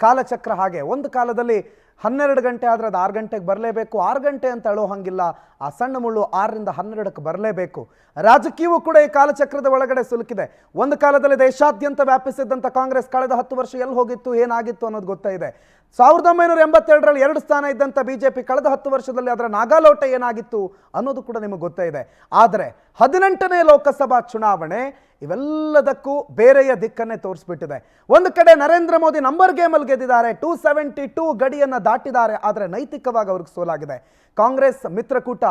ಕಾಲಚಕ್ರ ಹಾಗೆ. ಒಂದು ಕಾಲದಲ್ಲಿ 12 ಗಂಟೆ ಆದರೆ ಅದು 6 ಗಂಟೆಗೆ ಬರಲೇಬೇಕು, 6 ಗಂಟೆ ಅಂತ ಅಳೋ ಹಂಗಿಲ್ಲ, ಆ ಸಣ್ಣ ಮುಳ್ಳು 6ರಿಂದ 12ಕ್ಕೆ ಬರಲೇಬೇಕು. ರಾಜಕೀಯವೂ ಕೂಡ ಈ ಕಾಲಚಕ್ರದ ಒಳಗಡೆ ಸಿಲುಕಿದೆ. ಒಂದು ಕಾಲದಲ್ಲಿ ದೇಶಾದ್ಯಂತ ವ್ಯಾಪಿಸಿದ್ದಂಥ ಕಾಂಗ್ರೆಸ್ ಕಳೆದ 10 ವರ್ಷ ಎಲ್ಲಿ ಹೋಗಿತ್ತು, ಏನಾಗಿತ್ತು ಅನ್ನೋದು ಗೊತ್ತಾಯಿದೆ. 1987ರಲ್ಲಿ 2 ಸ್ಥಾನ ಇದ್ದಂಥ ಬಿಜೆಪಿ ಕಳೆದ 10 ವರ್ಷದಲ್ಲಿ ಅದರ ನಾಗಾಲೋಟ ಏನಾಗಿತ್ತು ಅನ್ನೋದು ಕೂಡ ನಿಮಗೆ ಗೊತ್ತಾಯಿದೆ. ಆದರೆ 18ನೇ ಲೋಕಸಭಾ ಚುನಾವಣೆ ಇವೆಲ್ಲದಕ್ಕೂ ಬೇರೆಯ ದಿಕ್ಕನ್ನೇ ತೋರಿಸ್ಬಿಟ್ಟಿದೆ. ಒಂದು ಕಡೆ ನರೇಂದ್ರ ಮೋದಿ ನಂಬರ್ ಗೇಮಲ್ಲಿ ಗೆದ್ದಿದ್ದಾರೆ, 272 ಗಡಿಯನ್ನು ದಾಟಿದ್ದಾರೆ. ಆದರೆ ನೈತಿಕವಾಗಿ ಅವ್ರಿಗೆ ಸೋಲಾಗಿದೆ. ಕಾಂಗ್ರೆಸ್ ಮಿತ್ರಕೂಟ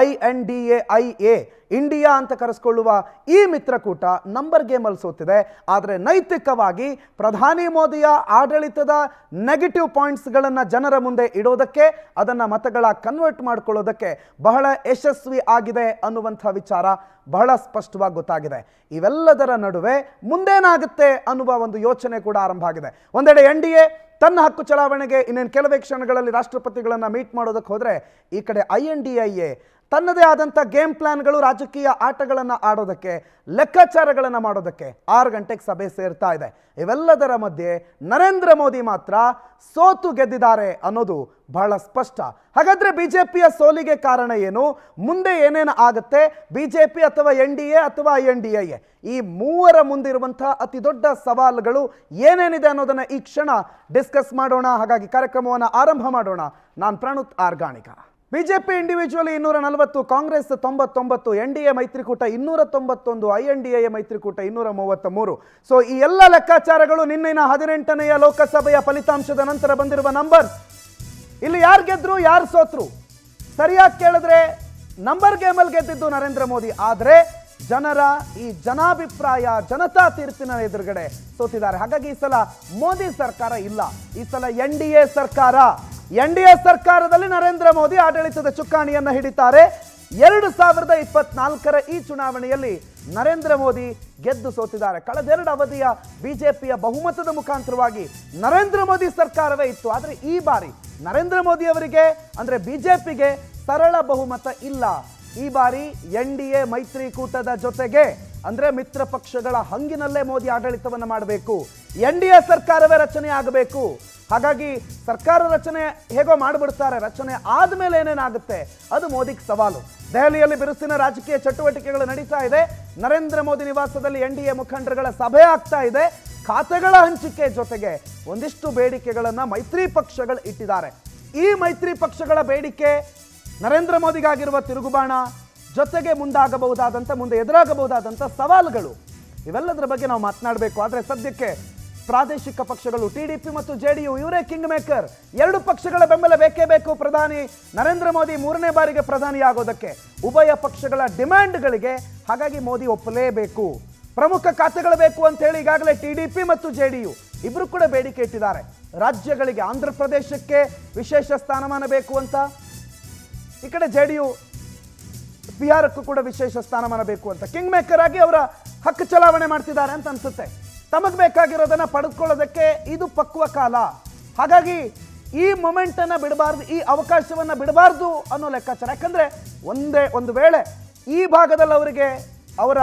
INDA ಇಂಡಿಯಾ ಅಂತ ಕರೆಸ್ಕೊಳ್ಳುವ ಈ ಮಿತ್ರಕೂಟ ನಂಬರ್ ಗೇಮಲ್ಲಿ ಸೋತಿದೆ. ಆದರೆ ನೈತಿಕವಾಗಿ ಪ್ರಧಾನಿ ಮೋದಿಯ ಆಡಳಿತದ ನೆಗೆಟಿವ್ ಪಾಯಿಂಟ್ಸ್ಗಳನ್ನು ಜನರ ಮುಂದೆ ಇಡೋದಕ್ಕೆ, ಅದನ್ನು ಮತಗಳ ಕನ್ವರ್ಟ್ ಮಾಡ್ಕೊಳ್ಳೋದಕ್ಕೆ ಬಹಳ ಯಶಸ್ವಿ ಆಗಿದೆ ಅನ್ನುವಂಥ ವಿಚಾರ ಬಹಳ ಸ್ಪಷ್ಟವಾಗಿ ಗೊತ್ತಾಗಿದೆ. ಇವೆಲ್ಲದರ ನಡುವೆ ಮುಂದೇನಾಗುತ್ತೆ ಅನ್ನುವ ಒಂದು ಯೋಚನೆ ಕೂಡ ಆರಂಭ ಆಗಿದೆ. ಒಂದೆಡೆ NDA ತನ್ನ ಹಕ್ಕು ಚಲಾವಣೆಗೆ ಇನ್ನೇನು ಕೆಲವೇ ಕ್ಷಣಗಳಲ್ಲಿ ರಾಷ್ಟ್ರಪತಿಗಳನ್ನು ಮೀಟ್ ಮಾಡೋದಕ್ಕೆ ಹೋದರೆ, ಈ ಕಡೆ INDIA ತನ್ನದೇ ಆದಂಥ ಗೇಮ್ ಪ್ಲಾನ್ಗಳು, ರಾಜಕೀಯ ಆಟಗಳನ್ನು ಆಡೋದಕ್ಕೆ, ಲೆಕ್ಕಾಚಾರಗಳನ್ನು ಮಾಡೋದಕ್ಕೆ 6 ಗಂಟೆಗೆ ಸಭೆ ಸೇರ್ತಾ ಇದೆ. ಇವೆಲ್ಲದರ ಮಧ್ಯೆ ನರೇಂದ್ರ ಮೋದಿ ಮಾತ್ರ ಸೋತು ಗೆದ್ದಿದ್ದಾರೆ ಅನ್ನೋದು ಬಹಳ ಸ್ಪಷ್ಟ. ಹಾಗಾದರೆ ಬಿಜೆಪಿಯ ಸೋಲಿಗೆ ಕಾರಣ ಏನು, ಮುಂದೆ ಏನೇನು ಆಗುತ್ತೆ, ಬಿಜೆಪಿ ಅಥವಾ NDA ಅಥವಾ INDIA ಈ ಮೂವರ ಮುಂದಿರುವಂಥ ಅತಿ ದೊಡ್ಡ ಸವಾಲುಗಳು ಏನೇನಿದೆ ಅನ್ನೋದನ್ನು ಈ ಕ್ಷಣ ಡಿಸ್ಕಸ್ ಮಾಡೋಣ. ಹಾಗಾಗಿ ಕಾರ್ಯಕ್ರಮವನ್ನು ಆರಂಭ ಮಾಡೋಣ. ನಾನು ಪ್ರಣುತ್ ಆರ್ಗಾಣಿಕ. ಬಿಜೆಪಿ ಇಂಡಿವಿಜುವಲಿ 240, ಕಾಂಗ್ರೆಸ್ 99, NDA ಮೈತ್ರಿಕೂಟ 291, INDIA ಮೈತ್ರಿಕೂಟ 233. ಸೊ ಈ ಎಲ್ಲ ಲೆಕ್ಕಾಚಾರಗಳು ನಿನ್ನಿನ 18ನೆಯ ಲೋಕಸಭೆಯ ಫಲಿತಾಂಶದ ನಂತರ ಬಂದಿರುವ ನಂಬರ್ಸ್. ಇಲ್ಲಿ ಯಾರು ಗೆದ್ರು, ಯಾರು ಸೋತ್ರು? ಸರಿಯಾಗಿ ಕೇಳಿದ್ರೆ ನಂಬರ್ ಗೇಮಲ್ಲಿ ಗೆದ್ದಿದ್ದು ನರೇಂದ್ರ ಮೋದಿ. ಆದರೆ ಜನರ ಈ ಜನಾಭಿಪ್ರಾಯ, ಜನತಾ ತೀರ್ಪಿನ ಎದುರುಗಡೆ ಸೋತಿದ್ದಾರೆ. ಹಾಗಾಗಿ ಈ ಸಲ ಮೋದಿ ಸರ್ಕಾರ ಇಲ್ಲ, ಈ ಸಲ NDA ಸರ್ಕಾರ. NDA ಸರ್ಕಾರದಲ್ಲಿ ನರೇಂದ್ರ ಮೋದಿ ಆಡಳಿತದ ಚುಕ್ಕಾಣಿಯನ್ನು ಹಿಡಿತಾರೆ. 2024ರ ಈ ಚುನಾವಣೆಯಲ್ಲಿ ನರೇಂದ್ರ ಮೋದಿ ಗೆದ್ದು ಸೋತಿದ್ದಾರೆ. ಕಳೆದ 2 ಅವಧಿಯ ಬಿಜೆಪಿಯ ಬಹುಮತದ ಮುಖಾಂತರವಾಗಿ ನರೇಂದ್ರ ಮೋದಿ ಸರ್ಕಾರವೇ ಇತ್ತು. ಆದರೆ ಈ ಬಾರಿ ನರೇಂದ್ರ ಮೋದಿ ಅವರಿಗೆ ಅಂದರೆ ಬಿಜೆಪಿಗೆ ಸರಳ ಬಹುಮತ ಇಲ್ಲ. ಈ ಬಾರಿ NDA ಮೈತ್ರಿಕೂಟದ ಜೊತೆಗೆ ಅಂದರೆ ಮಿತ್ರ ಪಕ್ಷಗಳ ಹಂಗಿನಲ್ಲೇ ಮೋದಿ ಆಡಳಿತವನ್ನು ಮಾಡಬೇಕು. NDA ಸರ್ಕಾರವೇ ರಚನೆ ಆಗಬೇಕು. ಹಾಗಾಗಿ ಸರ್ಕಾರ ರಚನೆ ಹೇಗೋ ಮಾಡಿಬಿಡ್ತಾರೆ, ರಚನೆ ಆದಮೇಲೆ ಏನೇನಾಗುತ್ತೆ ಅದು ಮೋದಿಗೆ ಸವಾಲು. ದೆಹಲಿಯಲ್ಲಿ ಬಿರುಸಿನ ರಾಜಕೀಯ ಚಟುವಟಿಕೆಗಳು ನಡೀತಾ ಇದೆ. ನರೇಂದ್ರ ಮೋದಿ ನಿವಾಸದಲ್ಲಿ NDA ಮುಖಂಡರುಗಳ ಸಭೆ ಆಗ್ತಾ ಇದೆ. ಖಾತೆಗಳ ಹಂಚಿಕೆ ಜೊತೆಗೆ ಒಂದಿಷ್ಟು ಬೇಡಿಕೆಗಳನ್ನು ಮೈತ್ರಿ ಪಕ್ಷಗಳು ಇಟ್ಟಿದ್ದಾರೆ. ಈ ಮೈತ್ರಿ ಪಕ್ಷಗಳ ಬೇಡಿಕೆ, ನರೇಂದ್ರ ಮೋದಿಗಾಗಿರುವ ತಿರುಗುಬಾಣ, ಜೊತೆಗೆ ಮುಂದೆ ಎದುರಾಗಬಹುದಾದಂಥ ಸವಾಲುಗಳು, ಇವೆಲ್ಲದರ ಬಗ್ಗೆ ನಾವು ಮಾತನಾಡಬೇಕು. ಆದರೆ ಸದ್ಯಕ್ಕೆ ಪ್ರಾದೇಶಿಕ ಪಕ್ಷಗಳು TDP ಮತ್ತು JDU ಇವರೇ ಕಿಂಗ್ ಮೇಕರ್. 2 ಪಕ್ಷಗಳ ಬೆಂಬಲ ಬೇಕೇ ಬೇಕು ಪ್ರಧಾನಿ ನರೇಂದ್ರ ಮೋದಿ 3ನೇ ಬಾರಿಗೆ ಪ್ರಧಾನಿ ಆಗೋದಕ್ಕೆ, ಉಭಯ ಪಕ್ಷಗಳ ಡಿಮ್ಯಾಂಡ್ಗಳಿಗೆ. ಹಾಗಾಗಿ ಮೋದಿ ಒಪ್ಪಲೇಬೇಕು. ಪ್ರಮುಖ ಖಾತೆಗಳು ಬೇಕು ಅಂತ ಹೇಳಿ ಈಗಾಗಲೇ TDP ಮತ್ತು JDU ಇಬ್ಬರು ಕೂಡ ಬೇಡಿಕೆ ಇಟ್ಟಿದ್ದಾರೆ. ರಾಜ್ಯಗಳಿಗೆ ಆಂಧ್ರ ಪ್ರದೇಶಕ್ಕೆ ವಿಶೇಷ ಸ್ಥಾನಮಾನ ಬೇಕು ಅಂತ, ಈ ಕಡೆ JDU ಬಿಹಾರಕ್ಕೂ ಕೂಡ ವಿಶೇಷ ಸ್ಥಾನಮಾನ ಬೇಕು ಅಂತ ಕಿಂಗ್ ಮೇಕರ್ ಆಗಿ ಅವರ ಹಕ್ಕು ಚಲಾವಣೆ ಮಾಡ್ತಿದ್ದಾರೆ ಅಂತ ಅನ್ಸುತ್ತೆ. ತಮಗೆ ಬೇಕಾಗಿರೋದನ್ನ ಪಡೆದುಕೊಳ್ಳೋದಕ್ಕೆ ಇದು ಪಕ್ವ ಕಾಲ. ಹಾಗಾಗಿ ಈ ಮೊಮೆಂಟನ್ನು ಬಿಡಬಾರ್ದು, ಈ ಅವಕಾಶವನ್ನು ಬಿಡಬಾರ್ದು ಅನ್ನೋ ಲೆಕ್ಕಾಚಾರ. ಯಾಕಂದರೆ ಒಂದು ವೇಳೆ ಈ ಭಾಗದಲ್ಲಿ ಅವರಿಗೆ ಅವರ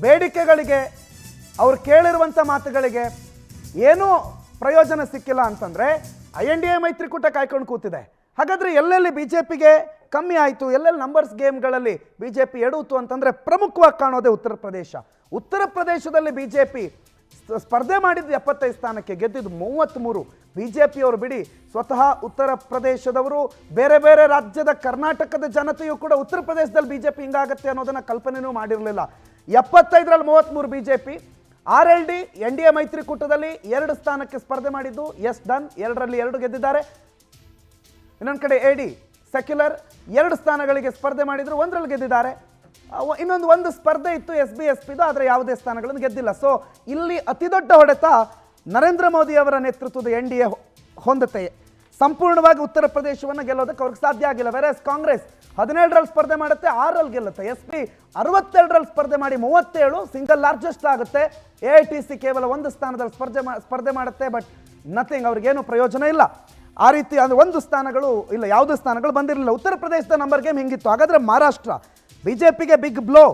ಬೇಡಿಕೆಗಳಿಗೆ, ಅವ್ರು ಕೇಳಿರುವಂಥ ಮಾತುಗಳಿಗೆ ಏನೂ ಪ್ರಯೋಜನ ಸಿಕ್ಕಿಲ್ಲ ಅಂತಂದರೆ INDA ಮೈತ್ರಿಕೂಟ ಕಾಯ್ಕೊಂಡು ಕೂತಿದೆ. ಹಾಗಾದರೆ ಎಲ್ಲೆಲ್ಲಿ ಬಿಜೆಪಿಗೆ ಕಮ್ಮಿ ಆಯಿತು, ಎಲ್ಲೆಲ್ಲಿ ನಂಬರ್ಸ್ ಗೇಮ್ಗಳಲ್ಲಿ ಬಿಜೆಪಿ ಎಡುತ್ತು ಅಂತಂದರೆ ಪ್ರಮುಖವಾಗಿ ಕಾಣೋದೇ ಉತ್ತರ ಪ್ರದೇಶದಲ್ಲಿ ಬಿಜೆಪಿ ಸ್ಪರ್ಧೆ ಮಾಡಿದ್ದು 75 ಸ್ಥಾನಕ್ಕೆ, ಗೆದ್ದಿದ್ದು 33. ಬಿಜೆಪಿಯವರು ಬಿಡಿ, ಸ್ವತಃ ಉತ್ತರ ಪ್ರದೇಶದವರು, ಬೇರೆ ಬೇರೆ ರಾಜ್ಯದ ಕರ್ನಾಟಕದ ಜನತೆಯೂ ಕೂಡ ಉತ್ತರ ಪ್ರದೇಶದಲ್ಲಿ ಬಿಜೆಪಿ ಹಿಂಗಾಗತ್ತೆ ಅನ್ನೋದನ್ನು ಕಲ್ಪನೆಯೂ ಮಾಡಿರಲಿಲ್ಲ. 75ರಲ್ಲಿ 33 ಬಿಜೆಪಿ. RLD NDA ಮೈತ್ರಿಕೂಟದಲ್ಲಿ 2 ಸ್ಥಾನಕ್ಕೆ ಸ್ಪರ್ಧೆ ಮಾಡಿದ್ದು, ಎಸ್ ಡನ್, 2ರಲ್ಲಿ 2 ಗೆದ್ದಿದ್ದಾರೆ. ಇನ್ನೊಂದು ಕಡೆ AD ಸೆಕ್ಯುಲರ್ 2 ಸ್ಥಾನಗಳಿಗೆ ಸ್ಪರ್ಧೆ ಮಾಡಿದ್ರು, 1ರಲ್ಲಿ ಗೆದ್ದಿದ್ದಾರೆ. ಒಂದು ಸ್ಪರ್ಧೆ ಇತ್ತು SBSPದು, ಆದರೆ ಯಾವುದೇ ಸ್ಥಾನಗಳನ್ನು ಗೆದ್ದಿಲ್ಲ. ಸೊ ಇಲ್ಲಿ ಅತಿ ದೊಡ್ಡ ಹೊಡೆತ ನರೇಂದ್ರ ಮೋದಿ ಅವರ ನೇತೃತ್ವದ NDA ಹೊಂದುತ್ತೆ. ಸಂಪೂರ್ಣವಾಗಿ ಉತ್ತರ ಪ್ರದೇಶವನ್ನು ಗೆಲ್ಲೋದಕ್ಕೆ ಅವ್ರಿಗೆ ಸಾಧ್ಯ ಆಗಿಲ್ಲ. ವೆರಸ್ ಕಾಂಗ್ರೆಸ್ 17ರಲ್ಲಿ ಸ್ಪರ್ಧೆ ಮಾಡುತ್ತೆ, 6ರಲ್ಲಿ ಗೆಲ್ಲುತ್ತೆ. SP 62ರಲ್ಲಿ ಸ್ಪರ್ಧೆ ಮಾಡಿ 37, ಸಿಂಗಲ್ ಲಾರ್ಜೆಸ್ಟ್ ಆಗುತ್ತೆ. AITC ಕೇವಲ 1 ಸ್ಥಾನದಲ್ಲಿ ಸ್ಪರ್ಧೆ ಮಾಡುತ್ತೆ, ಬಟ್ ನಥಿಂಗ್, ಅವ್ರಿಗೇನು ಪ್ರಯೋಜನ ಇಲ್ಲ. ಆ ರೀತಿ ಅಂದರೆ 1 ಸ್ಥಾನಗಳು ಇಲ್ಲ, ಯಾವುದೇ ಸ್ಥಾನಗಳು ಬಂದಿರಲಿಲ್ಲ. ಉತ್ತರ ಪ್ರದೇಶದ ನಂಬರ್ ಗೇಮ್ ಹಿಂಗಿತ್ತು. ಹಾಗಾದರೆ ಮಹಾರಾಷ್ಟ್ರ ಬಿಜೆಪಿಗೆ ಬಿಗ್ ಬ್ಲೋ.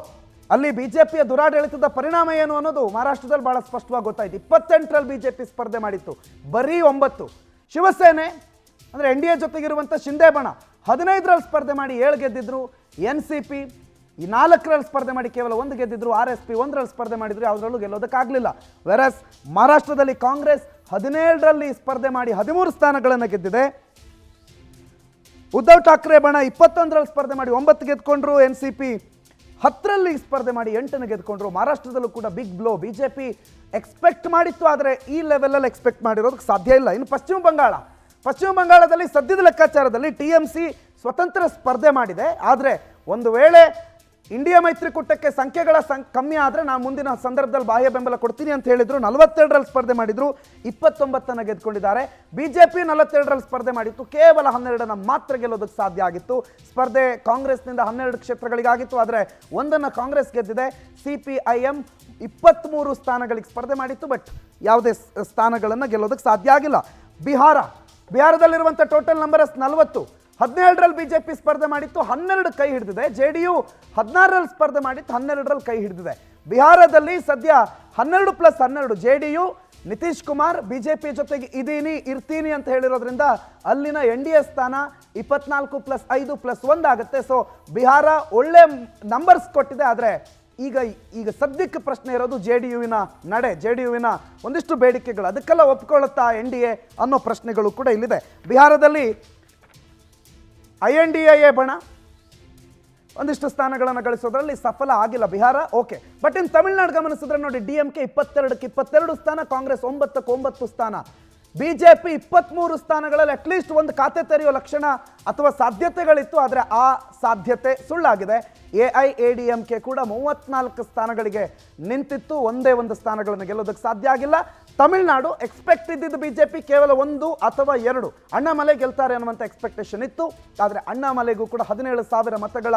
ಅಲ್ಲಿ ಬಿಜೆಪಿಯ ದುರಾಡಳಿತದ ಪರಿಣಾಮ ಏನು ಅನ್ನೋದು ಮಹಾರಾಷ್ಟ್ರದಲ್ಲಿ ಬಹಳ ಸ್ಪಷ್ಟವಾಗಿ ಗೊತ್ತಾಯ್ತು. 28ರಲ್ಲಿ ಬಿಜೆಪಿ ಸ್ಪರ್ಧೆ ಮಾಡಿತ್ತು, ಬರೀ 9. ಶಿವಸೇನೆ ಅಂದರೆ NDA ಜೊತೆಗಿರುವಂಥ ಶಿಂದೆ ಬಣ 15ರಲ್ಲಿ ಸ್ಪರ್ಧೆ ಮಾಡಿ 7 ಗೆದ್ದಿದ್ರು. NCP ಈ 4ರಲ್ಲಿ ಸ್ಪರ್ಧೆ ಮಾಡಿ ಕೇವಲ 1 ಗೆದ್ದಿದ್ರು. RSP 1ರಲ್ಲಿ ಸ್ಪರ್ಧೆ ಮಾಡಿದ್ರು, ಯಾವುದರಲ್ಲೂ ಗೆಲ್ಲೋದಕ್ಕಾಗಲಿಲ್ಲ. ವೆರಸ್ ಮಹಾರಾಷ್ಟ್ರದಲ್ಲಿ ಕಾಂಗ್ರೆಸ್ 17ರಲ್ಲಿ ಸ್ಪರ್ಧೆ ಮಾಡಿ 13 ಸ್ಥಾನಗಳನ್ನು ಗೆದ್ದಿದೆ. ಉದ್ಧವ್ ಠಾಕ್ರೆ ಬಣ 21ರಲ್ಲಿ ಸ್ಪರ್ಧೆ ಮಾಡಿ 9 ಗೆದ್ಕೊಂಡ್ರು. NCP 10ರಲ್ಲಿ ಸ್ಪರ್ಧೆ ಮಾಡಿ 8 ಗೆದ್ಕೊಂಡ್ರು. ಮಹಾರಾಷ್ಟ್ರದಲ್ಲೂ ಕೂಡ ಬಿಗ್ ಬ್ಲೋ. ಬಿಜೆಪಿ ಎಕ್ಸ್ಪೆಕ್ಟ್ ಮಾಡಿತ್ತು, ಆದರೆ ಈ ಲೆವೆಲಲ್ಲಿ ಎಕ್ಸ್ಪೆಕ್ಟ್ ಮಾಡಿರೋದಕ್ಕೆ ಸಾಧ್ಯ ಇಲ್ಲ. ಇನ್ನು ಪಶ್ಚಿಮ ಬಂಗಾಳದಲ್ಲಿ ಸದ್ಯದ ಲೆಕ್ಕಾಚಾರದಲ್ಲಿ TMC ಸ್ವತಂತ್ರ ಸ್ಪರ್ಧೆ ಮಾಡಿದೆ. ಆದರೆ ಒಂದು ವೇಳೆ ಇಂಡಿಯಾ ಮೈತ್ರಿಕೂಟಕ್ಕೆ ಸಂಖ್ಯೆಗಳ ಕಮ್ಮಿ ಆದರೆ ನಾನು ಮುಂದಿನ ಸಂದರ್ಭದಲ್ಲಿ ಬಾಹ್ಯ ಬೆಂಬಲ ಕೊಡ್ತೀನಿ ಅಂತ ಹೇಳಿದ್ರು. 42ರಲ್ಲಿ ಸ್ಪರ್ಧೆ ಮಾಡಿದ್ರು, 29 ಗೆದ್ಕೊಂಡಿದ್ದಾರೆ. ಬಿಜೆಪಿ 42ರಲ್ಲಿ ಸ್ಪರ್ಧೆ ಮಾಡಿತ್ತು, ಕೇವಲ 12 ಮಾತ್ರ ಗೆಲ್ಲೋದಕ್ಕೆ ಸಾಧ್ಯ ಆಗಿತ್ತು. ಸ್ಪರ್ಧೆ ಕಾಂಗ್ರೆಸ್ನಿಂದ 12 ಕ್ಷೇತ್ರಗಳಿಗಾಗಿತ್ತು, ಆದರೆ 1 ಕಾಂಗ್ರೆಸ್ ಗೆದ್ದಿದೆ. CPIM 23 ಸ್ಥಾನಗಳಿಗೆ ಸ್ಪರ್ಧೆ ಮಾಡಿತ್ತು, ಬಟ್ ಯಾವುದೇ ಸ್ಥಾನಗಳನ್ನು ಗೆಲ್ಲೋದಕ್ಕೆ ಸಾಧ್ಯ ಆಗಿಲ್ಲ. ಬಿಹಾರದಲ್ಲಿರುವಂಥ ಟೋಟಲ್ ನಂಬರ್ಸ್ 40. 17ರಲ್ಲಿ ಬಿಜೆಪಿ ಸ್ಪರ್ಧೆ ಮಾಡಿತ್ತು, 12 ಕೈ ಹಿಡಿದಿದೆ. JDU 16ರಲ್ಲಿ ಸ್ಪರ್ಧೆ ಮಾಡಿತ್ತು, 12ರಲ್ಲಿ ಕೈ ಹಿಡಿದಿದೆ. ಬಿಹಾರದಲ್ಲಿ ಸದ್ಯ 12+12 JDU ನಿತೀಶ್ ಕುಮಾರ್ ಬಿಜೆಪಿ ಜೊತೆಗೆ ಇರ್ತೀನಿ ಅಂತ ಹೇಳಿರೋದ್ರಿಂದ ಅಲ್ಲಿನ NDA ಸ್ಥಾನ 24+5+1 ಆಗುತ್ತೆ. ಸೊ ಬಿಹಾರ ಒಳ್ಳೆ ನಂಬರ್ಸ್ ಕೊಟ್ಟಿದೆ. ಆದರೆ ಈಗ ಸದ್ಯಕ್ಕೆ ಪ್ರಶ್ನೆ ಇರೋದು JDUವಿನ ನಡೆ, JDUವಿನ ಒಂದಿಷ್ಟು ಬೇಡಿಕೆಗಳು, ಅದಕ್ಕೆಲ್ಲ ಒಪ್ಕೊಳ್ಳುತ್ತಾ NDA ಅನ್ನೋ ಪ್ರಶ್ನೆಗಳು ಕೂಡ ಇಲ್ಲಿದೆ. ಬಿಹಾರದಲ್ಲಿ INDA ಬಣ ಒಂದಿಷ್ಟು ಸ್ಥಾನಗಳನ್ನು ಗಳಿಸೋದ್ರಲ್ಲಿ ಸಫಲ ಆಗಿಲ್ಲ ಬಿಹಾರ. ಓಕೆ, ಬಟ್ ಇನ್ನು ತಮಿಳುನಾಡು ಗಮನಿಸಿದ್ರೆ ನೋಡಿ, DMK 22ಕ್ಕೆ 22 ಸ್ಥಾನ, ಕಾಂಗ್ರೆಸ್ 9ಕ್ಕೆ 9 ಸ್ಥಾನ, ಬಿಜೆಪಿ 23 ಸ್ಥಾನಗಳಲ್ಲಿ ಅಟ್ಲೀಸ್ಟ್ ಒಂದು ಖಾತೆ ತೆರೆಯುವ ಲಕ್ಷಣ ಅಥವಾ ಸಾಧ್ಯತೆಗಳಿತ್ತು. ಆದರೆ ಆ ಸಾಧ್ಯತೆ ಸುಳ್ಳಾಗಿದೆ. AIADMK ಕೂಡ 34 ಸ್ಥಾನಗಳಿಗೆ ನಿಂತಿತ್ತು, ಒಂದೇ ಒಂದು ಸ್ಥಾನಗಳನ್ನು ಗೆಲ್ಲೋದಕ್ಕೆ ಸಾಧ್ಯ ಆಗಿಲ್ಲ. ತಮಿಳುನಾಡು ಎಕ್ಸ್ಪೆಕ್ಟ್ ಇದ್ದಿದ್ದು ಬಿಜೆಪಿ ಕೇವಲ 1 ಅಥವಾ 2 ಅಣ್ಣಾಮಲೈ ಗೆಲ್ತಾರೆ ಅನ್ನುವಂಥ ಎಕ್ಸ್ಪೆಕ್ಟೇಷನ್ ಇತ್ತು. ಆದರೆ ಅಣ್ಣಾಮಲೈಗೂ ಕೂಡ 17,000 ಮತಗಳ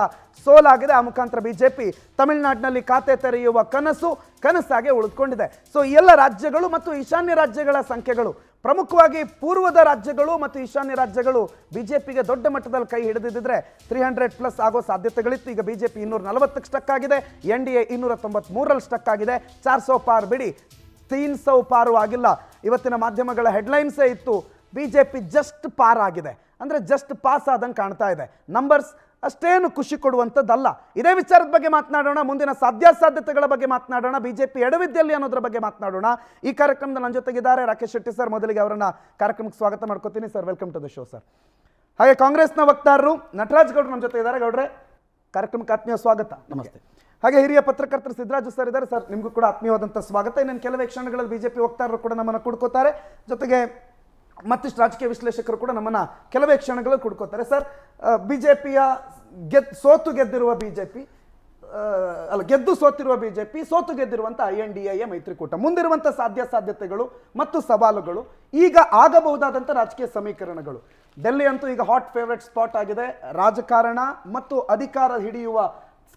ಸೋಲಾಗಿದೆ. ಆ ಮುಖಾಂತರ ಬಿಜೆಪಿ ತಮಿಳುನಾಡಿನಲ್ಲಿ ಖಾತೆ ತೆರೆಯುವ ಕನಸಾಗೆ ಉಳಿದುಕೊಂಡಿದೆ. ಸೊ ಈ ಎಲ್ಲ ರಾಜ್ಯಗಳು ಮತ್ತು ಈಶಾನ್ಯ ರಾಜ್ಯಗಳ ಸಂಖ್ಯೆಗಳು, ಪ್ರಮುಖವಾಗಿ ಪೂರ್ವದ ರಾಜ್ಯಗಳು ಮತ್ತು ಈಶಾನ್ಯ ರಾಜ್ಯಗಳು ಬಿಜೆಪಿಗೆ ದೊಡ್ಡ ಮಟ್ಟದಲ್ಲಿ ಕೈ ಹಿಡಿದಿದ್ದರೆ 300+ ಆಗೋ ಸಾಧ್ಯತೆಗಳಿತ್ತು. ಈಗ ಬಿಜೆಪಿ 240ಕ್ಕೆ ಸ್ಟಕ್ ಆಗಿದೆ, NDA 293ರಲ್ಲಿ ಸ್ಟಕ್ ಆಗಿದೆ. 400 ಪಾರ್ ಬಿಡಿ, 300 ಪಾರು ಆಗಿಲ್ಲ. ಇವತ್ತಿನ ಮಾಧ್ಯಮಗಳ ಹೆಡ್ಲೈನ್ಸೇ ಇತ್ತು, ಬಿಜೆಪಿ ಜಸ್ಟ್ ಪಾರ್ ಆಗಿದೆ, ಅಂದರೆ ಜಸ್ಟ್ ಪಾಸ್ ಆದಂಗೆ ಕಾಣ್ತಾ ಇದೆ. ನಂಬರ್ಸ್ ಅಷ್ಟೇನು ಖುಷಿ ಕೊಡುವಂಥದ್ದಲ್ಲ. ಇದೇ ವಿಚಾರದ ಬಗ್ಗೆ ಮಾತನಾಡೋಣ, ಮುಂದಿನ ಸಾಧ್ಯಾಸಾಧ್ಯತೆಗಳ ಬಗ್ಗೆ ಮಾತನಾಡೋಣ, ಬಿಜೆಪಿ ಎಡವಿದ್ದಲ್ಲಿ ಅನ್ನೋದ್ರ ಬಗ್ಗೆ ಮಾತನಾಡೋಣ. ಈ ಕಾರ್ಯಕ್ರಮದ ನನ್ನ ಜೊತೆಗಿದ್ದಾರೆ ರಾಕೇಶ್ ಶೆಟ್ಟಿ ಸರ್. ಮೊದಲಿಗೆ ಅವರನ್ನ ಕಾರ್ಯಕ್ರಮಕ್ಕೆ ಸ್ವಾಗತ ಮಾಡ್ಕೋತೀನಿ sir. Welcome to the show sir. ಹಾಗೆ ಕಾಂಗ್ರೆಸ್ನ ವಕ್ತಾರರು ನಟರಾಜ್ ಗೌಡ್ರು ನಮ್ಮ ಜೊತೆ ಇದ್ದಾರೆ. ಗೌಡ್ರೆ, ಕಾರ್ಯಕ್ರಮಕ್ಕೆ ಆತ್ಮೀಯ ಸ್ವಾಗತ. ನಮಸ್ತೆ. ಹಾಗೆ ಹಿರಿಯ ಪತ್ರಕರ್ತರು ಸಿದ್ದರಾಜು ಸರ್ ಇದ್ದಾರೆ. ಸರ್, ನಿಮಗೂ ಕೂಡ ಆತ್ಮೀಯವಾದಂಥ ಸ್ವಾಗತ. ಇನ್ನೇನು ಕೆಲವೇ ಕ್ಷಣಗಳಲ್ಲಿ ಬಿಜೆಪಿ ವಕ್ತಾರರು ಕೂಡ ನಮ್ಮನ್ನು ಕುಡ್ಕೋತಾರೆ, ಜೊತೆಗೆ ಮತ್ತಿಷ್ಟು ರಾಜಕೀಯ ವಿಶ್ಲೇಷಕರು ಕೂಡ ನಮ್ಮನ್ನು ಕೆಲವೇ ಕ್ಷಣಗಳಲ್ಲಿ ಕುಡ್ಕೋತಾರೆ. ಸರ್, ಬಿಜೆಪಿಯ ಸೋತು ಗೆದ್ದಿರುವ ಬಿಜೆಪಿ ಗೆದ್ದು ಸೋತಿರುವ ಬಿಜೆಪಿ, ಸೋತು ಗೆದ್ದಿರುವಂಥ INDA ಮೈತ್ರಿಕೂಟ, ಮುಂದಿರುವಂಥ ಸಾಧ್ಯತೆಗಳು ಮತ್ತು ಸವಾಲುಗಳು, ಈಗ ಆಗಬಹುದಾದಂಥ ರಾಜಕೀಯ ಸಮೀಕರಣಗಳು. ಡೆಲ್ಲಿ ಅಂತೂ ಈಗ ಹಾಟ್ ಫೇವರೇಟ್ ಸ್ಪಾಟ್ ಆಗಿದೆ. ರಾಜಕಾರಣ ಮತ್ತು ಅಧಿಕಾರ ಹಿಡಿಯುವ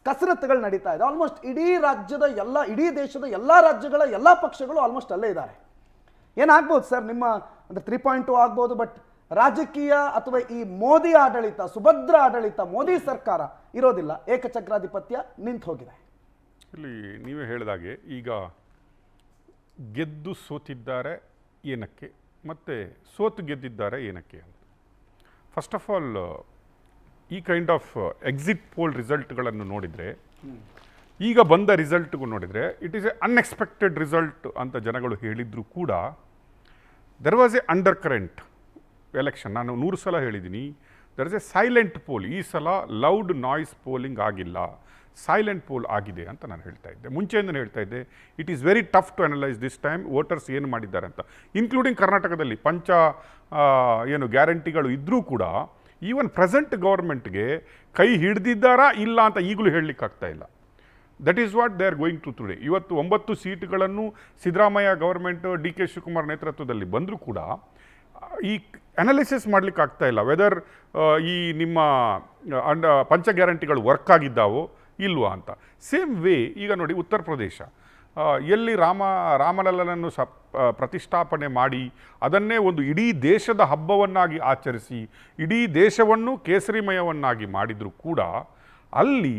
ಕಸರತ್ತುಗಳು ನಡೀತಾ ಇದೆ. ಆಲ್ಮೋಸ್ಟ್ ಇಡೀ ದೇಶದ ಎಲ್ಲ ರಾಜ್ಯಗಳ ಎಲ್ಲ ಪಕ್ಷಗಳು ಆಲ್ಮೋಸ್ಟ್ ಅಲ್ಲೇ ಇದ್ದಾರೆ. ಏನಾಗ್ಬೋದು ಸರ್ ನಿಮ್ಮ ಅಂದರೆ 3.2 ಆಗ್ಬೋದು, ಬಟ್ ರಾಜಕೀಯ ಅಥವಾ ಈ ಮೋದಿ ಆಡಳಿತ, ಸುಭದ್ರ ಆಡಳಿತ, ಮೋದಿ ಸರ್ಕಾರ ಇರೋದಿಲ್ಲ, ಏಕಚಕ್ರಾಧಿಪತ್ಯ ನಿಂತು ಹೋಗಿದೆ. ಇಲ್ಲಿ ನೀವೇ ಹೇಳಿದಾಗೆ ಈಗ ಗೆದ್ದು ಸೋತಿದ್ದಾರೆ ಏನಕ್ಕೆ ಮತ್ತು ಸೋತು ಗೆದ್ದಿದ್ದಾರೆ ಏನಕ್ಕೆ ಅಂತ. ಫಸ್ಟ್ ಆಫ್ ಆಲ್, ಈ ಕೈಂಡ್ ಆಫ್ ಎಕ್ಸಿಟ್ ಪೋಲ್ ರಿಸಲ್ಟ್ಗಳನ್ನು ನೋಡಿದರೆ, ಈಗ ಬಂದ ರಿಸಲ್ಟ್ಗೂ ನೋಡಿದರೆ it is a unexpected result ಅಂತ ಜನಗಳು ಹೇಳಿದರೂ ಕೂಡ there was a under current election. ನಾನು 100 ಸಲ ಹೇಳಿದ್ದೀನಿ, there is a silent poll. ಈ ಸಲ ಲೌಡ್ ನಾಯ್ಸ್ ಪೋಲಿಂಗ್ ಆಗಿಲ್ಲ, ಸೈಲೆಂಟ್ ಪೋಲ್ ಆಗಿದೆ ಅಂತ ನಾನು ಹೇಳ್ತಾ ಇದ್ದೆ. ಮುಂಚೆಯಿಂದನೇ ಹೇಳ್ತಾ ಇದ್ದೆ, it is very tough to analyse this time voters ಏನು ಮಾಡಿದ್ದಾರೆ ಅಂತ. ಇನ್ಕ್ಲೂಡಿಂಗ್ ಕರ್ನಾಟಕದಲ್ಲಿ ಗ್ಯಾರಂಟಿಗಳು ಇದ್ದರೂ ಕೂಡ ಈವನ್ ಪ್ರೆಸೆಂಟ್ ಗೌರ್ಮೆಂಟ್ಗೆ ಕೈ ಹಿಡಿದಿದ್ದಾರಾ ಇಲ್ಲ ಅಂತ ಈಗಲೂ ಹೇಳಲಿಕ್ಕಾಗ್ತಾ ಇಲ್ಲ. That is what they are going to today. ಇವತ್ತು 9 ಸೀಟುಗಳನ್ನು ಸಿದ್ದರಾಮಯ್ಯ ಗೌರ್ಮೆಂಟ್ DK ಶಿವಕುಮಾರ್ ನೇತೃತ್ವದಲ್ಲಿ ಬಂದರೂ ಕೂಡ ಈ ಅನಾಲಿಸಿಸ್ ಮಾಡಲಿಕ್ಕೆ ಆಗ್ತಾ ಇಲ್ಲ ವೆದರ್ ಈ ನಿಮ್ಮ ಪಂಚ ಗ್ಯಾರಂಟಿಗಳು ವರ್ಕ್ ಆಗಿದ್ದಾವೋ ಇಲ್ವಾ ಅಂತ. ಸೇಮ್ ವೇ ಈಗ ನೋಡಿ, ಉತ್ತರ ಪ್ರದೇಶ ಎಲ್ಲಿ ರಾಮಲಲ್ಲನನ್ನು ಪ್ರತಿಷ್ಠಾಪನೆ ಮಾಡಿ ಅದನ್ನೇ ಒಂದು ಇಡೀ ದೇಶದ ಹಬ್ಬವನ್ನಾಗಿ ಆಚರಿಸಿ ಇಡೀ ದೇಶವನ್ನು ಕೇಸರಿಮಯವನ್ನಾಗಿ ಮಾಡಿದರೂ ಕೂಡ ಅಲ್ಲಿ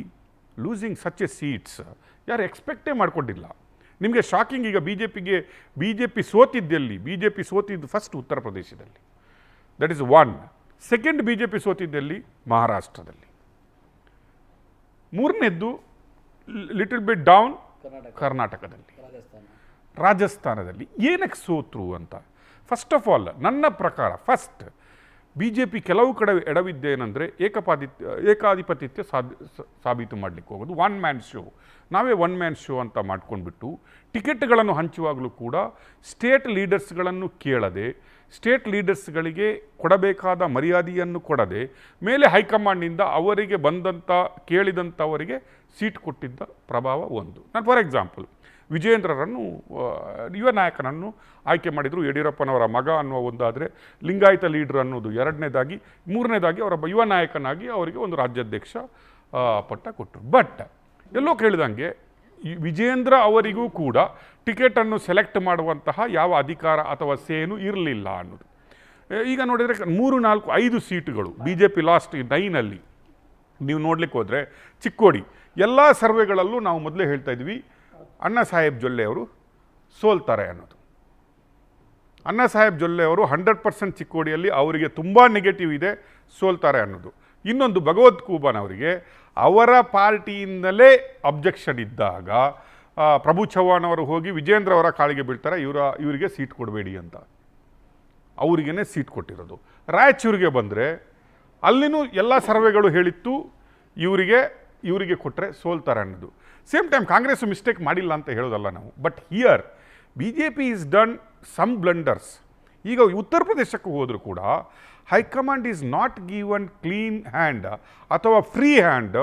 ಲೂಸಿಂಗ್ ಸಚ್ ಎ ಸೀಟ್ಸ್ ಯಾರು ಎಕ್ಸ್ಪೆಕ್ಟೇ ಮಾಡ್ಕೊಂಡಿಲ್ಲ. ನಿಮಗೆ ಶಾಕಿಂಗ್, ಈಗ ಬಿ ಜೆ ಪಿ ಸೋತಿದ್ದಲ್ಲಿ, ಬಿ ಜೆ ಪಿ ಸೋತಿದ್ದು ಫಸ್ಟ್ ಉತ್ತರ ಪ್ರದೇಶದಲ್ಲಿ, that is one. Second B J P ಸೋತಿದ್ದಲ್ಲಿ ಮಹಾರಾಷ್ಟ್ರದಲ್ಲಿ. ಮೂರನೇದ್ದು ಲಿಟಲ್ ಬಿಟ್ ಡೌನ್ ಕರ್ನಾಟಕದಲ್ಲಿ, ರಾಜಸ್ಥಾನದಲ್ಲಿ. ಏನಕ್ಕೆ ಸೋತ್ರು ಅಂತ ಫಸ್ಟ್ ಆಫ್ ಆಲ್ ನನ್ನ ಪ್ರಕಾರ ಫಸ್ಟ್ ಬಿ ಜೆ ಪಿ ಕೆಲವು ಕಡೆ ಎಡವಿದ್ದೇನೆಂದರೆ ಏಕಾಧಿಪತ್ಯ ಸಾಬೀತು ಮಾಡಲಿಕ್ಕೆ ಹೋಗೋದು, ಒನ್ ಮ್ಯಾನ್ ಶೋ. ನಾವೇ ಒನ್ ಮ್ಯಾನ್ ಶೋ ಅಂತ ಮಾಡ್ಕೊಂಡ್ಬಿಟ್ಟು ಟಿಕೆಟ್ಗಳನ್ನು ಹಂಚುವಾಗಲೂ ಕೂಡ ಸ್ಟೇಟ್ ಲೀಡರ್ಸ್ಗಳನ್ನು ಕೇಳದೆ, ಸ್ಟೇಟ್ ಲೀಡರ್ಸ್ಗಳಿಗೆ ಕೊಡಬೇಕಾದ ಮರ್ಯಾದೆಯನ್ನು ಕೊಡದೆ, ಮೇಲೆ ಹೈಕಮಾಂಡ್ನಿಂದ ಅವರಿಗೆ ಕೇಳಿದಂಥವರಿಗೆ ಸೀಟ್ ಕೊಟ್ಟಿದ್ದ ಪ್ರಭಾವ ಒಂದು. ನಾನು ಫಾರ್ ಎಕ್ಸಾಂಪಲ್ ವಿಜಯೇಂದ್ರರನ್ನು ಯುವ ನಾಯಕನನ್ನು ಆಯ್ಕೆ ಮಾಡಿದರು, ಯಡಿಯೂರಪ್ಪನವರ ಮಗ ಅನ್ನುವ ಒಂದಾದರೆ, ಲಿಂಗಾಯತ ಲೀಡರ್ ಅನ್ನೋದು ಎರಡನೇದಾಗಿ, ಮೂರನೇದಾಗಿ ಅವರ ಯುವ ನಾಯಕನಾಗಿ ಅವರಿಗೆ ಒಂದು ರಾಜ್ಯಾಧ್ಯಕ್ಷ ಪಟ್ಟ ಕೊಟ್ಟರು. ಬಟ್ ಎಲ್ಲೋ ಕೇಳಿದಂಗೆ ವಿಜೇಂದ್ರ ಅವರಿಗೂ ಕೂಡ ಟಿಕೆಟನ್ನು ಸೆಲೆಕ್ಟ್ ಮಾಡುವಂತಹ ಯಾವ ಅಧಿಕಾರ ಅಥವಾ ಸೇನು ಇರಲಿಲ್ಲ ಅನ್ನೋದು. ಈಗ ನೋಡಿದರೆ 3, 4, 5 ಸೀಟುಗಳು ಬಿ ಜೆ ಪಿ ಲಾಸ್ಟ್ 9ಅಲ್ಲಿ ನೀವು ನೋಡ್ಲಿಕ್ಕೆ ಹೋದರೆ ಚಿಕ್ಕೋಡಿ ಎಲ್ಲ ಸರ್ವೆಗಳಲ್ಲೂ ನಾವು ಮೊದಲೇ ಹೇಳ್ತಾ ಇದ್ವಿ ಅಣ್ಣಾ ಸಾಹೇಬ್ ಜೊಲ್ಲೆ ಅವರು ಸೋಲ್ತಾರೆ ಅನ್ನೋದು. ಅಣ್ಣಾ ಸಾಹೇಬ್ ಜೊಲ್ಲೆ ಅವರು 100% ಚಿಕ್ಕೋಡಿಯಲ್ಲಿ ಅವರಿಗೆ ತುಂಬ ನೆಗೆಟಿವ್ ಇದೆ, ಸೋಲ್ತಾರೆ ಅನ್ನೋದು. ಇನ್ನೊಂದು ಭಗವತ್ ಖೂಬಾನ್ ಅವರಿಗೆ ಅವರ ಪಾರ್ಟಿಯಿಂದಲೇ ಅಬ್ಜೆಕ್ಷನ್ ಇದ್ದಾಗ ಪ್ರಭು ಚವ್ಹಾಣ್ ಅವರು ಹೋಗಿ ವಿಜೇಂದ್ರ ಅವರ ಕಾಲಿಗೆ ಬೀಳ್ತಾರೆ, ಇವರಿಗೆ ಸೀಟ್ ಕೊಡಬೇಡಿ ಅಂತ. ಅವರಿಗೇ ಸೀಟ್ ಕೊಟ್ಟಿರೋದು. ರಾಯಚೂರಿಗೆ ಬಂದರೆ ಅಲ್ಲಿನೂ ಎಲ್ಲ ಸರ್ವೆಗಳು ಹೇಳಿತ್ತು ಇವರಿಗೆ ಕೊಟ್ಟರೆ ಸೋಲ್ತಾರೆ ಅನ್ನೋದು. ಸೇಮ್ ಟೈಮ್ ಕಾಂಗ್ರೆಸ್ ಮಿಸ್ಟೇಕ್ ಮಾಡಿಲ್ಲ ಅಂತ ಹೇಳೋದಲ್ಲ ನಾವು, but here B J P is done some blunders. ಈಗ ಉತ್ತರ ಪ್ರದೇಶಕ್ಕೆ ಹೋದರೂ ಕೂಡ high command is not given clean hand ಅಥವಾ ಫ್ರೀ ಹ್ಯಾಂಡ್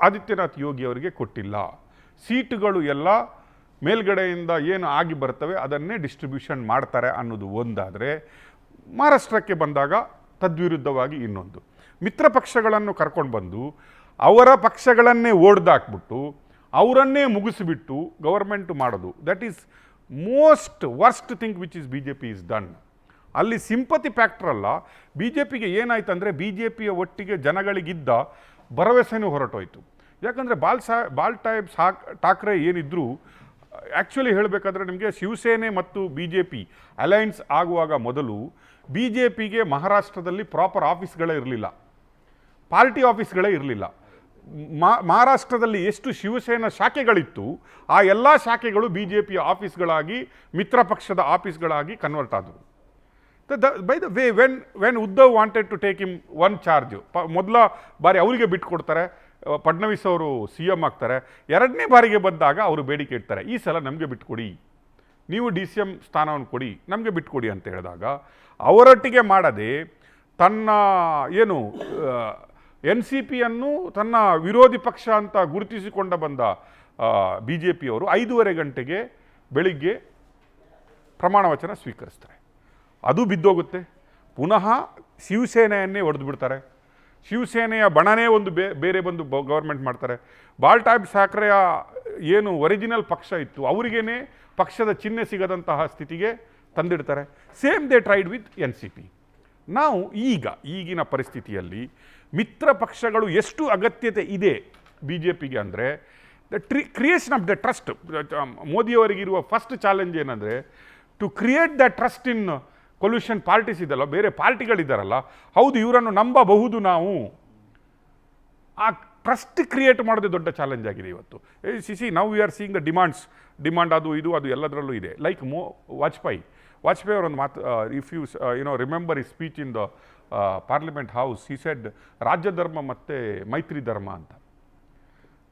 ಆದಿತ್ಯನಾಥ್ ಯೋಗಿ ಅವರಿಗೆ ಕೊಟ್ಟಿಲ್ಲ. ಸೀಟುಗಳು ಎಲ್ಲ ಮೇಲ್ಗಡೆಯಿಂದ ಏನು ಆಗಿ ಬರ್ತವೆ ಅದನ್ನೇ ಡಿಸ್ಟ್ರಿಬ್ಯೂಷನ್ ಮಾಡ್ತಾರೆ ಅನ್ನೋದು ಒಂದಾದರೆ, ಮಹಾರಾಷ್ಟ್ರಕ್ಕೆ ಬಂದಾಗ ತದ್ವಿರುದ್ಧವಾಗಿ ಇನ್ನೊಂದು. ಮಿತ್ರ ಪಕ್ಷಗಳನ್ನು ಕರ್ಕೊಂಡು ಬಂದು ಅವರ ಪಕ್ಷಗಳನ್ನೇ ಓಡ್ದಾಕ್ಬಿಟ್ಟು ಅವರನ್ನೇ ಮುಗಿಸಿಬಿಟ್ಟು ಗವರ್ಮೆಂಟ್ ಮಾಡೋದು, that is most worst thing which is B J P is done. ಅಲ್ಲಿ ಸಿಂಪತಿ ಫ್ಯಾಕ್ಟರ್ ಅಲ್ಲ, ಬಿ ಜೆ ಪಿಗೆ ಏನಾಯ್ತು ಅಂದರೆ ಬಿ ಜೆ ಪಿಯ ಒಟ್ಟಿಗೆ ಜನಗಳಿಗಿದ್ದ ಭರವಸೆನೂ ಹೊರಟೋಯ್ತು. ಯಾಕಂದರೆ ಠಾಕ್ರೆ ಏನಿದ್ರು ಆ್ಯಕ್ಚುಲಿ ಹೇಳಬೇಕಾದ್ರೆ ನಿಮಗೆ ಶಿವಸೇನೆ ಮತ್ತು ಬಿ ಜೆ ಪಿ ಅಲೈನ್ಸ್ ಆಗುವಾಗ ಮೊದಲು ಬಿ ಜೆ ಪಿಗೆ ಮಹಾರಾಷ್ಟ್ರದಲ್ಲಿ ಪ್ರಾಪರ್ ಆಫೀಸ್ಗಳೇ ಇರಲಿಲ್ಲ, ಪಾರ್ಟಿ ಆಫೀಸ್ಗಳೇ ಇರಲಿಲ್ಲ. ಮಹಾರಾಷ್ಟ್ರದಲ್ಲಿ ಎಷ್ಟು ಶಿವಸೇನಾ ಶಾಖೆಗಳಿತ್ತು ಆ ಎಲ್ಲ ಶಾಖೆಗಳು ಬಿ ಜೆ ಪಿಯ ಆಫೀಸ್ಗಳಾಗಿ, ಮಿತ್ರ ಪಕ್ಷದ ಆಫೀಸ್ಗಳಾಗಿ ಕನ್ವರ್ಟ್ ಆದವು. By the way when Uddhav wanted to take him on charge, ಮೊದಲ ಬಾರಿ ಅವರಿಗೆ ಬಿಟ್ಕೊಡ್ತಾರೆ, ಫಡ್ನವೀಸ್ ಅವರು ಸಿ ಎಮ್ ಆಗ್ತಾರೆ. ಎರಡನೇ ಬಾರಿಗೆ ಬಂದಾಗ ಅವರು ಬೇಡಿಕೆ ಇಡ್ತಾರೆ, ಈ ಸಲ ನಮಗೆ ಬಿಟ್ಕೊಡಿ, ನೀವು ಡಿ ಸಿ ಎಮ್ ಸ್ಥಾನವನ್ನು ಕೊಡಿ, ನಮಗೆ ಬಿಟ್ಕೊಡಿ ಅಂತ ಹೇಳಿದಾಗ ಅವರೊಟ್ಟಿಗೆ ಮಾಡದೆ ತನ್ನ ಎನ್ ಸಿ ಪಿಯನ್ನು ತನ್ನ ವಿರೋಧಿ ಪಕ್ಷ ಅಂತ ಗುರುತಿಸಿಕೊಂಡ ಬಂದ ಬಿ ಜೆ ಪಿಯವರು 5:30 ಗಂಟೆಗೆ ಬೆಳಿಗ್ಗೆ ಪ್ರಮಾಣ ವಚನ ಸ್ವೀಕರಿಸ್ತಾರೆ. ಅದು ಬಿದ್ದೋಗುತ್ತೆ. ಪುನಃ ಶಿವಸೇನೆಯನ್ನೇ ಹೊಡೆದು ಬಿಡ್ತಾರೆ. ಶಿವಸೇನೆಯ ಬಣನೇ ಒಂದು ಬೇರೆ ಬಂದು ಗೌರ್ಮೆಂಟ್ ಮಾಡ್ತಾರೆ. ಬಾಲ್ಸಾಹೇಬ್ ಠಾಕ್ರೆಯ ಏನು ಒರಿಜಿನಲ್ ಪಕ್ಷ ಇತ್ತು ಅವರಿಗೇನೆ ಪಕ್ಷದ ಚಿಹ್ನೆ ಸಿಗದಂತಹ ಸ್ಥಿತಿಗೆ ತಂದಿಡ್ತಾರೆ. Same they tried with N C P. ನಾವು ಈಗಿನ ಪರಿಸ್ಥಿತಿಯಲ್ಲಿ ಮಿತ್ರ ಪಕ್ಷಗಳು ಎಷ್ಟು ಅಗತ್ಯತೆ ಇದೆ ಬಿ ಜೆ ಪಿಗೆ ಅಂದರೆ ಕ್ರಿಯೇಷನ್ ಆಫ್ ದ ಟ್ರಸ್ಟ್. ಮೋದಿಯವರಿಗಿರುವ ಫಸ್ಟ್ ಚಾಲೆಂಜ್ ಏನಂದರೆ to create the trust in collusion parties ಇದಲ್ಲ, ಬೇರೆ ಪಾರ್ಟಿಗಳಿದ್ದಾರಲ್ಲ, ಹೌದು ಇವರನ್ನು ನಂಬಬಹುದು ನಾವು, ಆ ಟ್ರಸ್ಟ್ ಕ್ರಿಯೇಟ್ ಮಾಡೋದೇ ದೊಡ್ಡ ಚಾಲೆಂಜ್ ಆಗಿದೆ ಇವತ್ತು. Now we are seeing the demand ಅದು ಎಲ್ಲದರಲ್ಲೂ ಇದೆ. ಲೈಕ್ ವಾಜಪೇಯಿ ಅವರೊಂದು ಮಾತು, ಇಫ್ ಯು ರಿಮೆಂಬರ್ ಈ speech in the parliament house, he said ರಾಜ್ಯ ಧರ್ಮ ಮತ್ತು ಮೈತ್ರಿ ಧರ್ಮ ಅಂತ.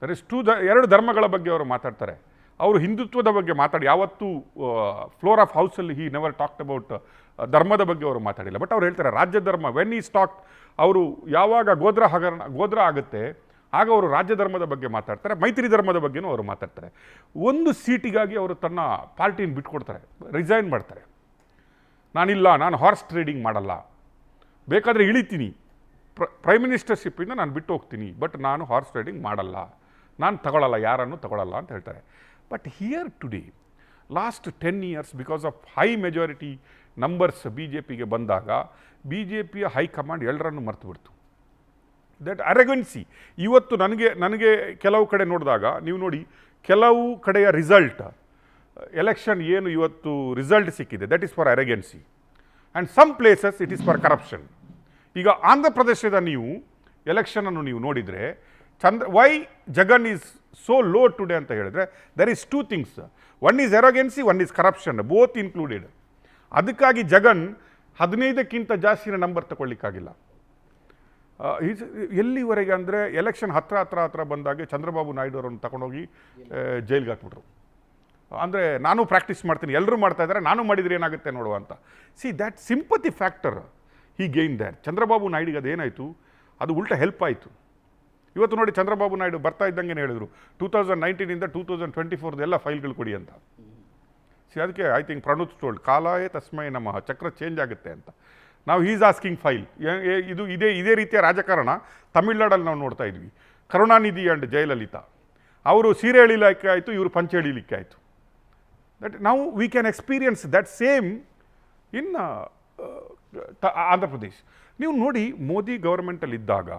ದರ್ ಇಸ್ ಎರಡು ಧರ್ಮಗಳ ಬಗ್ಗೆ ಅವರು ಮಾತಾಡ್ತಾರೆ. ಅವರು ಹಿಂದುತ್ವದ ಬಗ್ಗೆ ಯಾವತ್ತೂ ಫ್ಲೋರ್ ಆಫ್ ಹೌಸಲ್ಲಿ ಹಿ ನೆವರ್ ಟಾಕ್ಡ್ ಅಬೌಟ್ ಧರ್ಮದ ಬಗ್ಗೆ ಅವರು ಮಾತಾಡಿಲ್ಲ. ಬಟ್ ಅವ್ರು ಹೇಳ್ತಾರೆ ರಾಜ್ಯ ಧರ್ಮ, ವೆನ್ ಈ ಸ್ಟಾಕ್ ಅವರು ಯಾವಾಗ ಗೋದ್ರ ಆಗುತ್ತೆ ಆಗ ಅವರು ರಾಜ್ಯ ಧರ್ಮದ ಬಗ್ಗೆ ಮಾತಾಡ್ತಾರೆ, ಮೈತ್ರಿ ಧರ್ಮದ ಬಗ್ಗೆನೂ ಅವರು ಮಾತಾಡ್ತಾರೆ. ಒಂದು ಸೀಟಿಗಾಗಿ ಅವರು ತನ್ನ ಪಾರ್ಟಿನ ಬಿಟ್ಕೊಡ್ತಾರೆ, ರಿಸೈನ್ ಮಾಡ್ತಾರೆ. ನಾನು ಹಾರ್ಸ್ ಟ್ರೇಡಿಂಗ್ ಮಾಡಲ್ಲ, ಬೇಕಾದರೆ ಇಳಿತೀನಿ, ಪ್ರೈಮ್ ಮಿನಿಸ್ಟರ್ಶಿಪ್ಪಿಂದ ನಾನು ಬಿಟ್ಟು ಹೋಗ್ತೀನಿ, ಬಟ್ ನಾನು ಹಾರ್ಸ್ ಟ್ರೇಡಿಂಗ್ ಮಾಡಲ್ಲ, ನಾನು ತಗೊಳ್ಳಲ್ಲ, ಯಾರನ್ನು ತಗೊಳ್ಳಲ್ಲ ಅಂತ ಹೇಳ್ತಾರೆ. But here today last 10 years because of high majority numbers B J ಪಿಗೆ ಬಂದಾಗ ಬಿ ಜೆ ಪಿಯ ಹೈಕಮಾಂಡ್ ಎಲ್ಲರನ್ನು ಮರೆತು ಬಿಡ್ತು. ದಟ್ ಅರೆಗೆನ್ಸಿ. ಇವತ್ತು ನನಗೆ ಕೆಲವು ಕಡೆ ನೋಡಿದಾಗ ನೀವು ನೋಡಿ, ಕೆಲವು ಕಡೆಯ ರಿಸಲ್ಟ್ ಎಲೆಕ್ಷನ್ ಏನು ಇವತ್ತು ರಿಸಲ್ಟ್ ಸಿಕ್ಕಿದೆ, that is for arrogance. And some places it is for corruption. ಈಗ ಆಂಧ್ರ ಪ್ರದೇಶದ ನೀವು ಎಲೆಕ್ಷನನ್ನು ನೀವು ನೋಡಿದರೆ why Jagan is so low today ಅಂತ ಹೇಳಿದ್ರೆ there is two things. One is arrogance, one is corruption, both included. ಅದಕ್ಕಾಗಿ ಜಗನ್ 15ಕ್ಕಿಂತ ಜಾಸ್ತಿನ ನಂಬರ್ ತಗೊಳ್ಳಿಕ್ಕಾಗಿಲ್ಲ. ಎಲ್ಲಿವರೆಗೆ ಅಂದರೆ ಎಲೆಕ್ಷನ್ ಹತ್ರ ಬಂದಾಗೆ ಚಂದ್ರಬಾಬು ನಾಯ್ಡು ಅವರನ್ನು ತಗೊಂಡೋಗಿ ಜೈಲ್ಗೆ ಹಾಕ್ಬಿಟ್ರು. ಅಂದರೆ ನಾನು ಪ್ರಾಕ್ಟೀಸ್ ಮಾಡ್ತೀನಿ, ಎಲ್ಲರೂ ಮಾಡ್ತಾ ಇದ್ದಾರೆ, ನಾನು ಮಾಡಿದರೆ ಏನಾಗುತ್ತೆ ನೋಡುವ ಅಂತ. See that sympathy factor he gain that. Chandrababu ನಾಯ್ಡಿಗೆ ಅದೇನಾಯಿತು, ಅದು ಉಲ್ಟಾ ಹೆಲ್ಪ್ ಆಯಿತು. ಇವತ್ತು ನೋಡಿ, ಚಂದ್ರಬಾಬು ನಾಯ್ಡು ಬರ್ತಾ ಇದ್ದಂಗೆ ಹೇಳಿದರು 2019ಇಂದ 2024 ಎಲ್ಲ ಫೈಲ್ಗಳು ಕೊಡಿ ಅಂತ. ಸಿ ಅದಕ್ಕೆ ಐ ಥಿಂಕ್ ಪ್ರಣುತ್ ಟೋಲ್ಡ್ ಕಾಲಾಯೇ ತಸ್ಮೈ ನಮಃ, ಚಕ್ರ ಚೇಂಜ್ ಆಗುತ್ತೆ ಅಂತ. ನಾವು ಈಸ್ ಆಸ್ಕಿಂಗ್ ಫೈಲ್. ಇದು ಇದೇ ರೀತಿಯ ರಾಜಕಾರಣ ತಮಿಳ್ನಾಡಲ್ಲಿ ನಾವು ನೋಡ್ತಾ ಇದ್ವಿ. ಕರುಣಾನಿಧಿ ಆ್ಯಂಡ್ ಜಯಲಲಿತಾ ಅವರು ಸೀರೆ ಎಳಿಲಿಕ್ಕೆ ಆಯಿತು, ಇವರು ಪಂಚೆ ಎಳಿಲಿಕ್ಕೆ ಆಯಿತು. ದಟ್ ನಾವು we can experience that same in Andhra Pradesh. ನೀವು ನೋಡಿ, ಮೋದಿ ಗೌರ್ಮೆಂಟಲ್ಲಿದ್ದಾಗ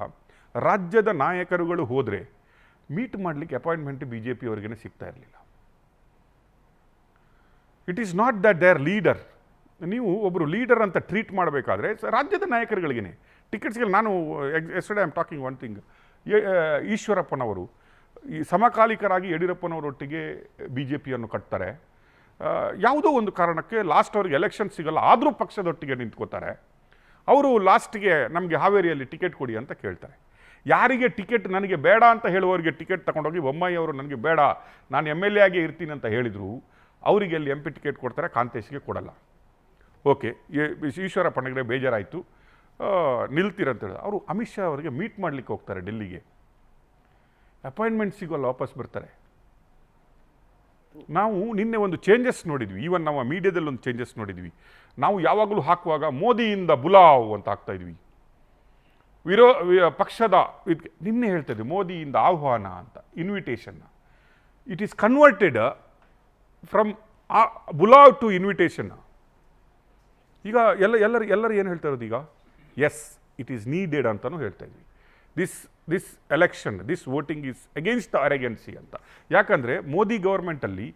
ರಾಜ್ಯದ ನಾಯಕರುಗಳು ಹೋದರೆ ಮೀಟ್ ಮಾಡಲಿಕ್ಕೆ ಅಪಾಯಿಂಟ್ಮೆಂಟ್ BJP ಅವರಿಗೇ ಸಿಗ್ತಾ ಇರಲಿಲ್ಲ. It is not that they are leader. ನೀವು ಒಬ್ಬರು ಲೀಡರ್ ಅಂತ ಟ್ರೀಟ್ ಮಾಡಬೇಕಾದ್ರೆ ರಾಜ್ಯದ ನಾಯಕರುಗಳಿಗೇ ಟಿಕೆಟ್ಸ್ಗಳು. ನಾನು yesterday I am talking one thing. ಈಶ್ವರಪ್ಪನವರು ಈ ಸಮಕಾಲಿಕರಾಗಿ ಯಡಿಯೂರಪ್ಪನವರೊಟ್ಟಿಗೆ BJPಯನ್ನು ಕಟ್ತಾರೆ. ಯಾವುದೋ ಒಂದು ಕಾರಣಕ್ಕೆ ಲಾಸ್ಟ್ ಅವ್ರಿಗೆ ಎಲೆಕ್ಷನ್ ಸಿಗಲ್ಲ, ಆದರೂ ಪಕ್ಷದೊಟ್ಟಿಗೆ ನಿಂತ್ಕೋತಾರೆ. ಅವರು ಲಾಸ್ಟ್ಗೆ ನಮಗೆ ಹಾವೇರಿಯಲ್ಲಿ ಟಿಕೆಟ್ ಕೊಡಿ ಅಂತ ಕೇಳ್ತಾರೆ. ಯಾರಿಗೆ ಟಿಕೆಟ್ ನನಗೆ ಬೇಡ ಅಂತ ಹೇಳುವವರಿಗೆ ಟಿಕೆಟ್ ತಗೊಂಡೋಗಿ ಬೊಮ್ಮಾಯಿ ಅವರು ನನಗೆ ಬೇಡ, ನಾನು MLA ಆಗೇ ಇರ್ತೀನಿ ಅಂತ ಹೇಳಿದರು, ಅವರಿಗೆ ಅಲ್ಲಿ MP ಟಿಕೆಟ್ ಕೊಡ್ತಾರೆ, ಕಾಂತೇಶ್ಗೆ ಕೊಡಲ್ಲ. ಓಕೆ, ಈಶ್ವರಪ್ಪನಿಗೆ ಬೇಜಾರಾಯಿತು, ನಿಲ್ತೀರಂತ ಹೇಳಿದ್ರು. ಅವರು ಅಮಿತ್ ಶಾ ಅವರಿಗೆ ಮೀಟ್ ಮಾಡಲಿಕ್ಕೆ ಹೋಗ್ತಾರೆ ಡೆಲ್ಲಿಗೆ. ಅಪಾಯಿಂಟ್ಮೆಂಟ್ ಸಿಗೋಲ್ಲ, ವಾಪಸ್ ಬರ್ತಾರೆ. ನಾವು ನಿನ್ನೆ ಒಂದು ಚೇಂಜಸ್ ನೋಡಿದ್ವಿ, ಈವನ್ ನಾವು ಮೀಡಿಯಾದಲ್ಲಿ ಒಂದು ಚೇಂಜಸ್ ನೋಡಿದ್ವಿ. ನಾವು ಯಾವಾಗಲೂ ಹಾಕುವಾಗ ಮೋದಿಯಿಂದ ಬುಲಾವ್ ಅಂತ ಹಾಕ್ತಾ ಇದ್ವಿ. ಪಕ್ಷದ ನಿನ್ನೆ ಹೇಳ್ತಾ ಇದ್ವಿ ಮೋದಿಯಿಂದ ಆಹ್ವಾನ ಅಂತ, ಇನ್ವಿಟೇಷನ್ನ. ಇಟ್ ಈಸ್ ಕನ್ವರ್ಟೆಡ್ ಫ್ರಮ್ ಬುಲಾವ್ ಟು ಇನ್ವಿಟೇಷನ್. ಈಗ ಎಲ್ಲರೂ ಏನು ಹೇಳ್ತಾ ಇರೋದು, ಈಗ ಎಸ್ ಇಟ್ ಈಸ್ ನೀಡೆಡ್ ಅಂತಲೂ ಹೇಳ್ತಾ ಇದ್ವಿ. This election, this voting is against the arrogance ಅಂತ. ಯಾಕಂದರೆ ಮೋದಿ ಗೌರ್ಮೆಂಟಲ್ಲಿ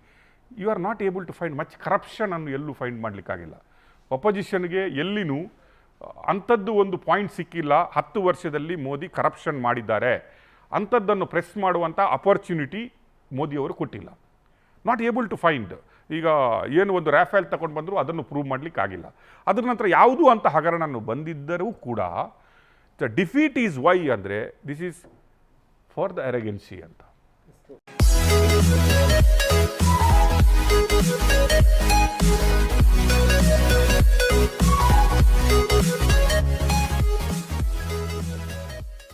you are not able to find much corruption ಅನ್ನು ಎಲ್ಲೂ ಫೈಂಡ್ ಮಾಡಲಿಕ್ಕಾಗಿಲ್ಲ. ಅಪೋಸಿಷನ್ಗೆ ಎಲ್ಲಿನೂ ಅಂಥದ್ದು ಒಂದು ಪಾಯಿಂಟ್ ಸಿಕ್ಕಿಲ್ಲ. 10 ವರ್ಷದಲ್ಲಿ ಮೋದಿ ಕರಪ್ಷನ್ ಮಾಡಿದ್ದಾರೆ ಅಂಥದ್ದನ್ನು ಪ್ರೆಸ್ ಮಾಡುವಂಥ ಅಪರ್ಚುನಿಟಿ ಮೋದಿಯವರು ಕೊಟ್ಟಿಲ್ಲ. Not able to find. ಈಗ ಏನು ಒಂದು ರಾಫೇಲ್ ತಗೊಂಡು ಬಂದರೂ ಅದನ್ನು ಪ್ರೂವ್ ಮಾಡಲಿಕ್ಕಾಗಿಲ್ಲ. ಅದ್ರ ನಂತರ ಯಾವುದೂ ಅಂತ ಹಗರಣನ್ನು ಬಂದಿದ್ದರೂ ಕೂಡ ದ ಡಿಫೀಟ್ ಈಸ್ ವೈ ಅಂದರೆ this is for the arrogance ಅಂತ.